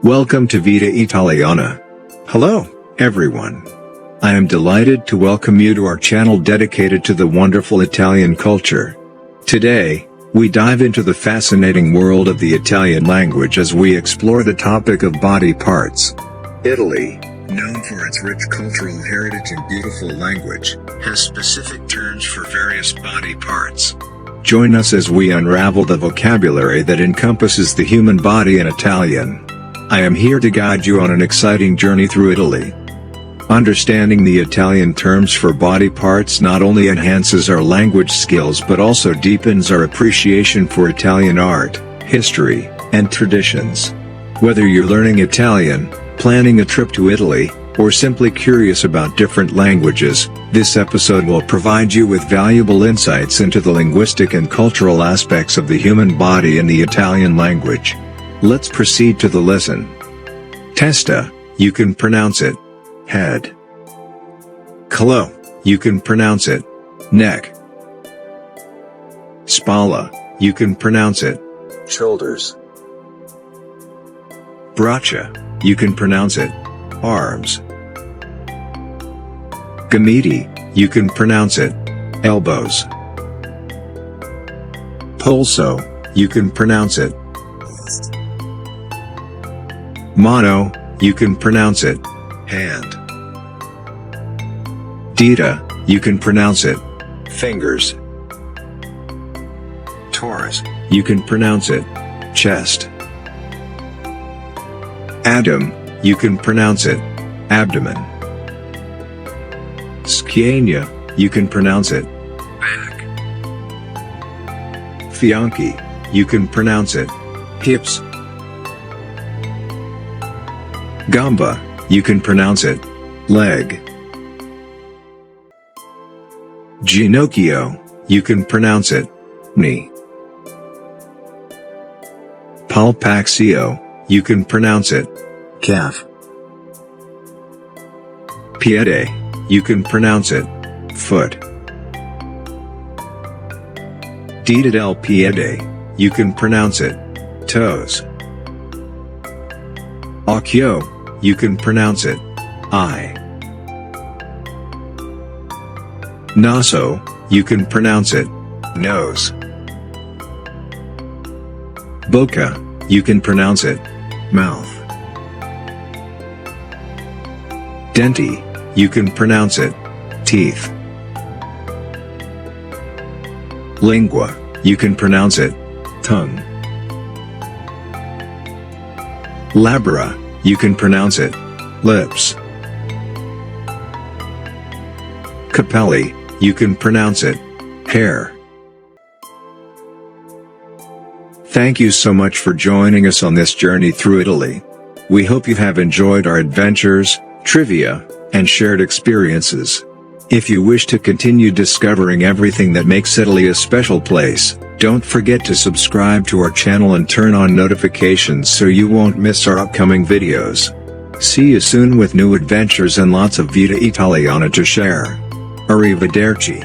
Welcome to Vita Italiana. Hello, everyone. I am delighted to welcome you to our channel dedicated to the wonderful Italian culture. Today, we dive into the fascinating world of the Italian language as we explore the topic of body parts. Italy, known for its rich cultural heritage and beautiful language, has specific terms for various body parts. Join us as we unravel the vocabulary that encompasses the human body in Italian. I am here to guide you on an exciting journey through Italy. Understanding the Italian terms for body parts not only enhances our language skills but also deepens our appreciation for Italian art, history, and traditions. Whether you're learning Italian, planning a trip to Italy, or simply curious about different languages, this episode will provide you with valuable insights into the linguistic and cultural aspects of the human body and the Italian language. Let's proceed to the lesson. Testa, you can pronounce it. Head. Collo, you can pronounce it. Neck. Spalla, you can pronounce it. Shoulders. Braccia, you can pronounce it. Arms. Gomiti, you can pronounce it. Elbows. Polso, you can pronounce it. Mano, you can pronounce it. Hand. Dita, you can pronounce it. Fingers. Taurus, you can pronounce it. Chest. Adam, you can pronounce it. Abdomen. Schiena, you can pronounce it. Back. Fianchi, you can pronounce it. Hips. Gamba, you can pronounce it. Leg. Ginocchio, you can pronounce it. Knee. Polpaccio, you can pronounce it. Calf. Piede, you can pronounce it. Foot. Dita del piede, you can pronounce it. Toes. Occhio, you can pronounce it. Eye. Naso, you can pronounce it. Nose. Bocca, you can pronounce it. Mouth. Denti, you can pronounce it. Teeth. Lingua, you can pronounce it. Tongue. Labbra, you can pronounce it. Lips. Capelli, you can pronounce it. Hair. Thank you so much for joining us on this journey through Italy. We hope you have enjoyed our adventures, trivia, and shared experiences. If you wish to continue discovering everything that makes Italy a special place, don't forget to subscribe to our channel and turn on notifications so you won't miss our upcoming videos. See you soon with new adventures and lots of Vita Italiana to share. Arrivederci.